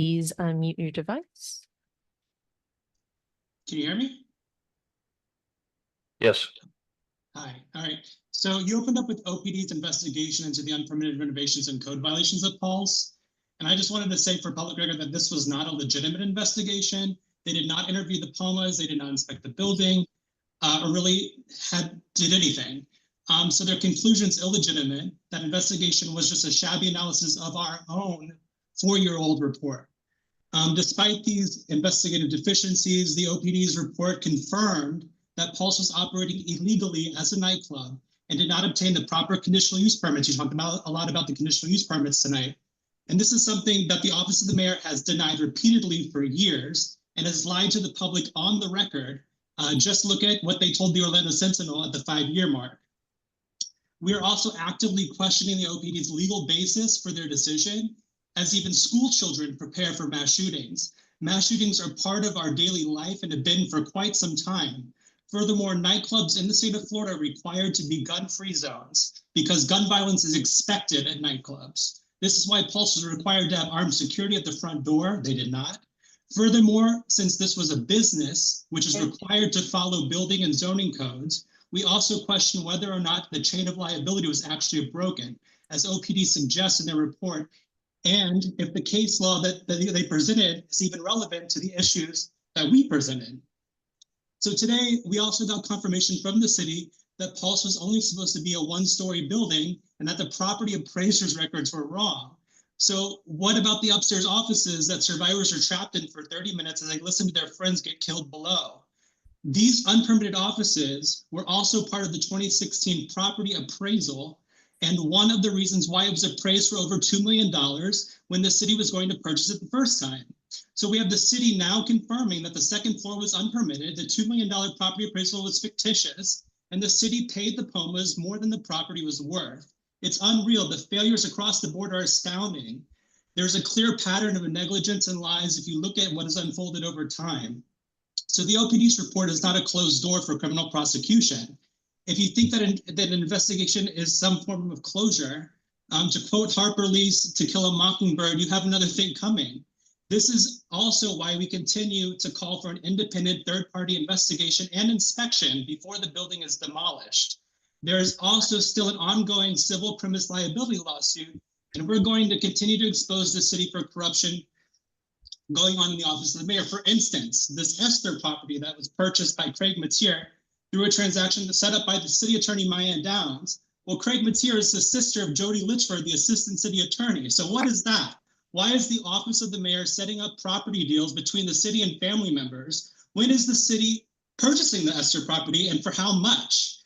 Please unmute your device. Can you hear me? Yes. Hi. All right. So you opened up with OPD's investigation into the unpermitted renovations and code violations at Paul's. And I just wanted to say for public record that this was not a legitimate investigation. They did not interview the Pumas. They did not inspect the building or really did anything. So their conclusion's illegitimate. That investigation was just a shabby analysis of our own 4-year-old report. Despite these investigative deficiencies, the OPD's report confirmed that Pulse was operating illegally as a nightclub and did not obtain the proper conditional use permits. You talked about a lot about the conditional use permits tonight. And this is something that the Office of the Mayor has denied repeatedly for years and has lied to the public on the record. Just look at what they told the Orlando Sentinel at the 5-year mark. We are also actively questioning the OPD's legal basis for their decision, as even school children prepare for mass shootings. Mass shootings are part of our daily life and have been for quite some time. Furthermore, nightclubs in the state of Florida are required to be gun-free zones because gun violence is expected at nightclubs. This is why Pulse was required to have armed security at the front door. They did not. Furthermore, since this was a business, which is required to follow building and zoning codes, we also question whether or not the chain of liability was actually broken, as OPD suggests in their report, and if the case law that they presented is even relevant to the issues that we presented. So today, we also got confirmation from the city that Pulse was only supposed to be a 1-story building and that the property appraiser's records were wrong. So what about the upstairs offices that survivors are trapped in for 30 minutes as they listen to their friends get killed below? These unpermitted offices were also part of the 2016 property appraisal, and one of the reasons why it was appraised for over $2 million when the city was going to purchase it the first time. So we have the city now confirming that the second floor was unpermitted, the $2 million property appraisal was fictitious, and the city paid the Pumas more than the property was worth. It's unreal. The failures across the board are astounding. There's a clear pattern of negligence and lies if you look at what has unfolded over time. So the OPD's report is not a closed door for criminal prosecution. If you think that an investigation is some form of closure, to quote Harper Lee's To Kill a Mockingbird, you have another thing coming. This is also why we continue to call for an independent third-party investigation and inspection before the building is demolished. There is also still an ongoing civil premise liability lawsuit, and we're going to continue to expose the city for corruption going on in the office of the mayor. For instance, this Esther property that was purchased by Craig Matier through a transaction set up by the city attorney, Mayan Downs. Well, Craig Matier is the sister of Jody Litchford, the assistant city attorney. So what is that? Why is the office of the mayor setting up property deals between the city and family members? When is the city purchasing the Esther property and for how much?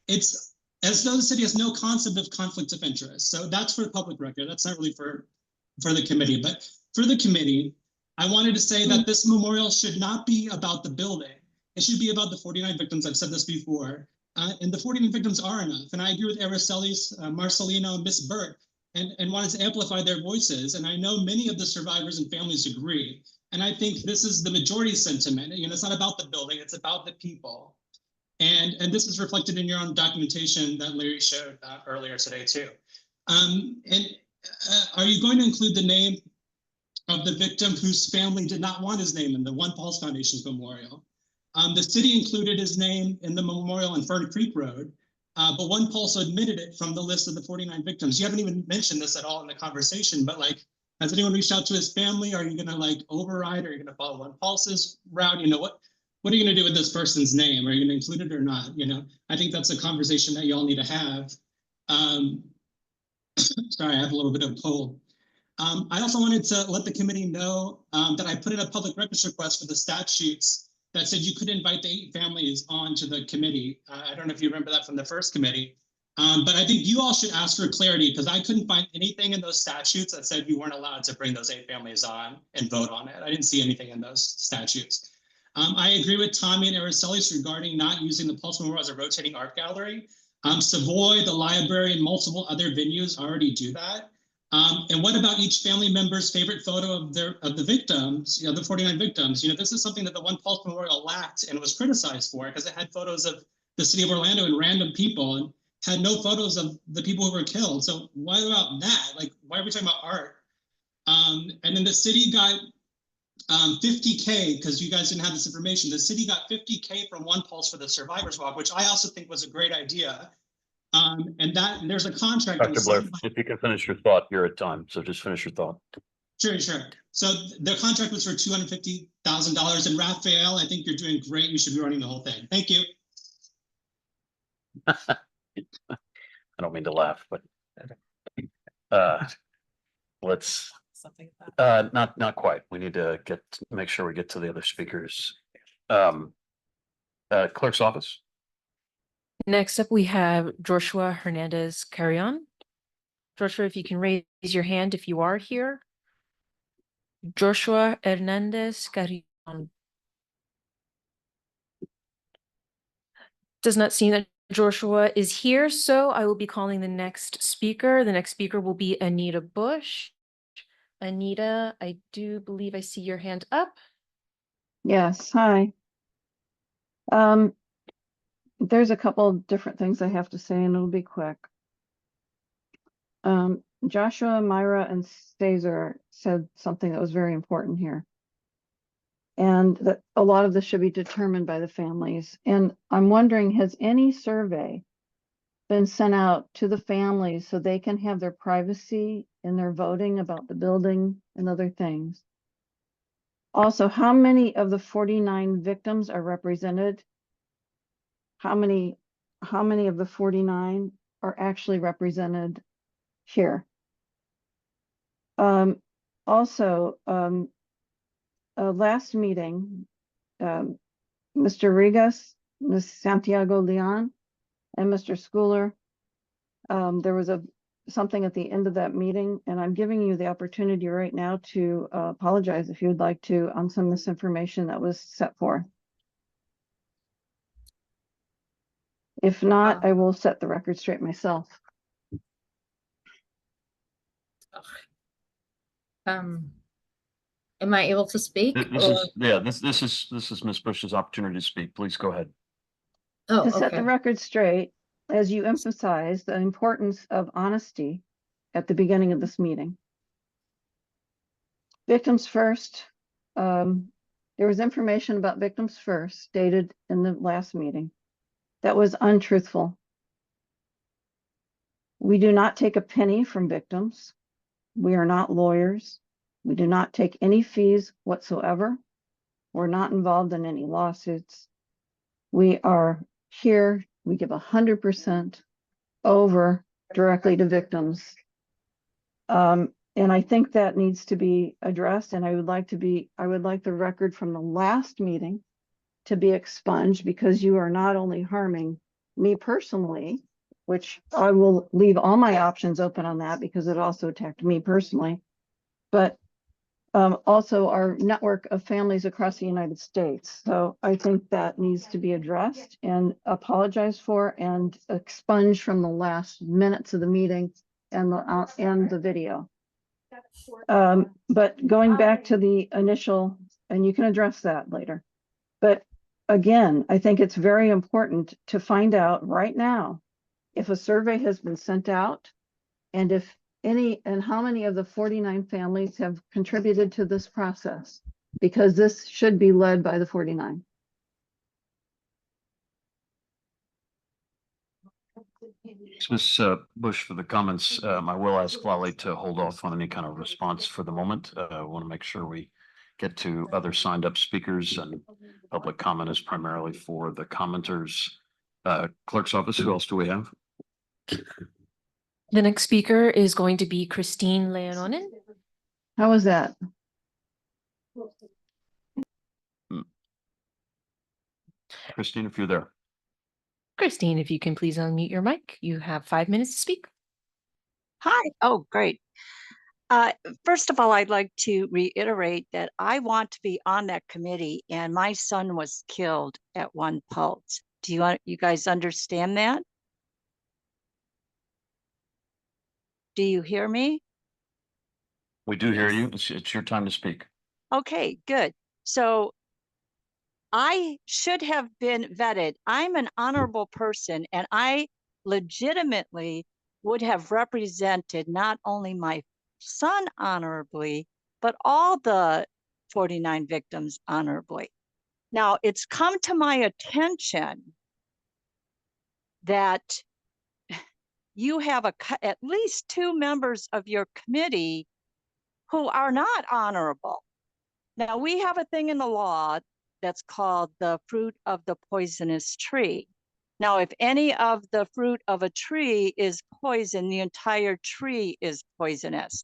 It's as though the city has no concept of conflict of interest. So that's for the public record. That's not really for the committee, but for the committee, I wanted to say that this memorial should not be about the building. It should be about the 49 victims. I've said this before, and the 49 victims are enough. And I agree with Aracelis, Marcelino, and Miss Burt, and wanted to amplify their voices. And I know many of the survivors and families agree. And I think this is the majority sentiment. You know, it's not about the building, it's about the people. And this is reflected in your own documentation that Larry showed earlier today too. Are you going to include the name of the victim whose family did not want his name in the One Pulse Foundation's memorial? The city included his name in the memorial on Fern Creek Road, but One Pulse admitted it from the list of the 49 victims. You haven't even mentioned this at all in the conversation, but like, has anyone reached out to his family? Are you gonna like override? Are you gonna follow One Pulse's route? You know, what are you gonna do with this person's name? Are you gonna include it or not? You know, I think that's a conversation that you all need to have. Sorry, I have a little bit of a cold. I also wanted to let the committee know that I put in a public records request for the statutes that said you could invite the 8 families onto the committee. I don't know if you remember that from the first committee, but I think you all should ask for clarity because I couldn't find anything in those statutes that said you weren't allowed to bring those 8 families on and vote on it. I didn't see anything in those statutes. I agree with Tommy and Aracelis regarding not using the Pulse Memorial as a rotating art gallery. Savoy, the library, and multiple other venues already do that. And what about each family member's favorite photo of the victims, you know, the 49 victims? You know, this is something that the One Pulse Memorial lacked and was criticized for because it had photos of the city of Orlando and random people and had no photos of the people who were killed. So why about that? Like, why are we talking about art? And then the city got 50K, because you guys didn't have this information. The city got 50K from One Pulse for the Survivors Walk, which I also think was a great idea. And there's a contract that Dr. was Blair, signed by, if you can finish your thought, you're at time, so just finish your thought. sure. So the contract was for $250,000. And Raphael, I think you're doing great. You should be running the whole thing. Thank you. I don't mean to laugh, but let's Something like that. not quite. We need to make sure we get to the other speakers. Clerk's office. Next up, we have Joshua Hernandez Carrion. Joshua, if you can raise your hand if you are here. Joshua Hernandez Carrion. Does not seem that Joshua is here, so I will be calling the next speaker. The next speaker will be Anita Bush. Anita, I do believe I see your hand up. Yes, hi. There's a couple different things I have to say, and it'll be quick. Joshua, Myra, and Cesar said something that was very important here. And that a lot of this should be determined by the families. And I'm wondering, has any survey been sent out to the families so they can have their privacy in their voting about the building and other things? Also, how many of the 49 victims are represented? How many of the 49 are actually represented here? Last meeting, Mr. Rigas, Ms. Santiago Leon, and Mr. Schooler, there was something at the end of that meeting, and I'm giving you the opportunity right now to apologize if you would like to on some misinformation that was set forth. If not, I will set the record straight myself. Am I able to speak? This is Ms. Bush's opportunity to speak. Please go ahead. Oh, To set the okay. record straight, as you emphasize the importance of honesty at the beginning of this meeting. Victims first. There was information about victims first stated in the last meeting that was untruthful. We do not take a penny from victims. We are not lawyers. We do not take any fees whatsoever. We're not involved in any lawsuits. We are here. We give 100% over directly to victims. And I think that needs to be addressed. And I would like the record from the last meeting to be expunged, because you are not only harming me personally, which I will leave all my options open on that because it also attacked me personally, but also our network of families across the United States. So I think that needs to be addressed and apologized for and expunged from the last minutes of the meeting and the video. But going back to the initial, and you can address that later. But again, I think it's very important to find out right now if a survey has been sent out, and if any, and how many of the 49 families have contributed to this process, because this should be led by the 49. Ms. Bush, for the comments, I will ask Lally to hold off on any kind of response for the moment. I want to make sure we get to other signed up speakers, and public comment is primarily for the commenters. Clerk's office, who else do we have? The next speaker is going to be Christine Leononen. How was that? Christine, if you're there. Christine, if you can please unmute your mic. You have 5 minutes to speak. Hi. Oh, great. First of all, I'd like to reiterate that I want to be on that committee, and my son was killed at One Pulse. Do you guys understand that? Do you hear me? We do hear you. It's your time to speak. Okay, good. So I should have been vetted. I'm an honorable person, and I legitimately would have represented not only my son honorably, but all the 49 victims honorably. Now, it's come to my attention that you have at least 2 members of your committee who are not honorable. Now, we have a thing in the law that's called the fruit of the poisonous tree. Now, if any of the fruit of a tree is poison, the entire tree is poisonous.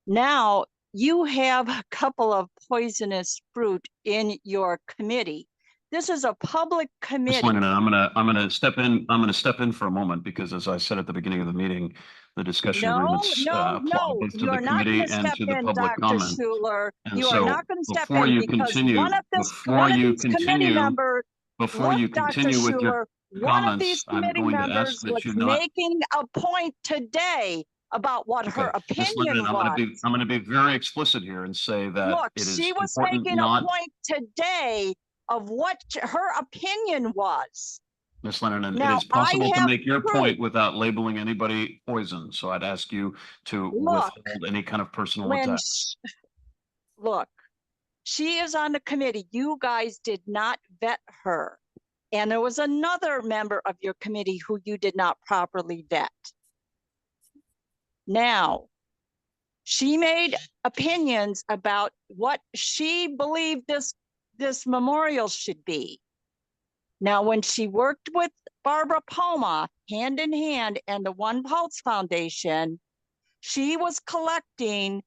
Now, you have a couple of poisonous fruit in your committee. This is a public Ms. committee. Lennon, I'm gonna step in for a moment because as I said at the beginning of the meeting, the discussion agreements apply both to the You're not committee going to and step to the in, public Dr. comment. Schuler. And You are so not going to step before in you because continue, one of these committee members, before look, you Dr. continue with your Schuler, one of these comments, I'm committee going to ask members that was you not. making a point today about what her Okay, Ms. opinion Lennon, was. I'm gonna be very explicit here and say that Look, it she is was important making not. a point today of what her opinion was. Ms. Lennon, and it Now, is possible to have make your proof. point without labeling anybody poison. So I'd ask you to Look, withhold any kind of personal when attacks. look, she is on the committee. You guys did not vet her. And there was another member of your committee who you did not properly vet. Now, she made opinions about what she believed this memorial should be. Now, when she worked with Barbara Poma hand in hand and the One Pulse Foundation, she was collecting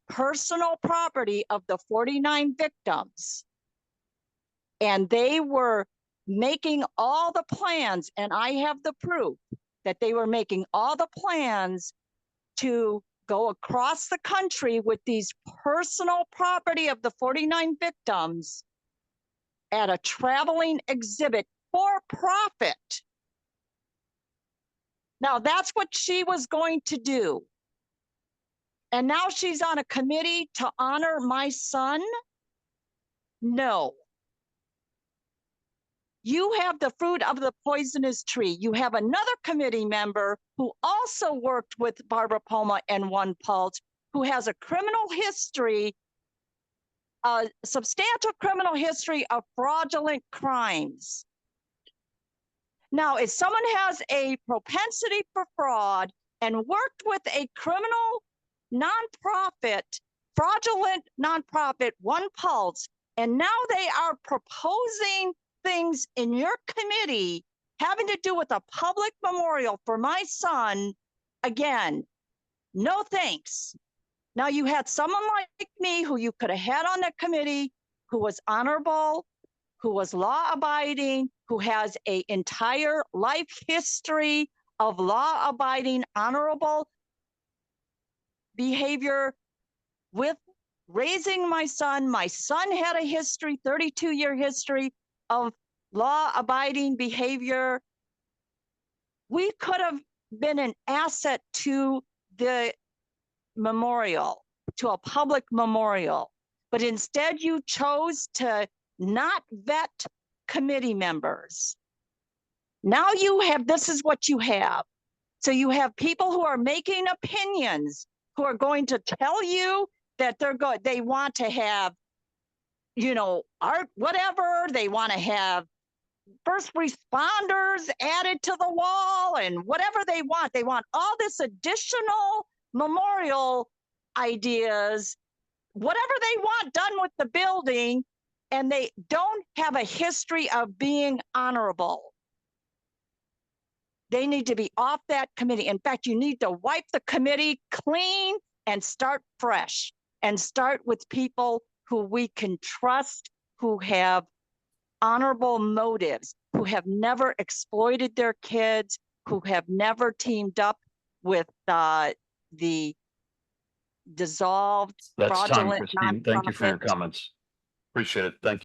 personal property of the 49 victims. And they were making all the plans, and I have the proof that they were making all the plans to go across the country with these personal property of the 49 victims at a traveling exhibit for profit. Now, that's what she was going to do. And now she's on a committee to honor my son? No. You have the fruit of the poisonous tree. You have another committee member who also worked with Barbara Poma and One Pulse, who has a criminal history, a substantial criminal history of fraudulent crimes. Now, if someone has a propensity for fraud and worked with a criminal nonprofit, fraudulent nonprofit, One Pulse, and now they are proposing things in your committee having to do with a public memorial for my son, again, no thanks. Now, you had someone like me who you could have had on that committee who was honorable, who was law-abiding, who has an entire life history of law-abiding, honorable behavior with raising my son. My son had a history, 32-year history of law-abiding behavior. We could have been an asset to the memorial, to a public memorial, but instead you chose to not vet committee members. Now you have, this is what you have. So you have people who are making opinions, who are going to tell you that they want to have, you know, art, whatever, they want to have first responders added to the wall and whatever they want. They want all this additional memorial ideas, whatever they want done with the building, and they don't have a history of being honorable. They need to be off that committee. In fact, you need to wipe the committee clean and start fresh and start with people who we can trust, who have honorable motives, who have never exploited their kids, who have never teamed up with the dissolved That's time, fraudulent Christine. Thank you for your nonprofit. comments. Appreciate it. Thank you.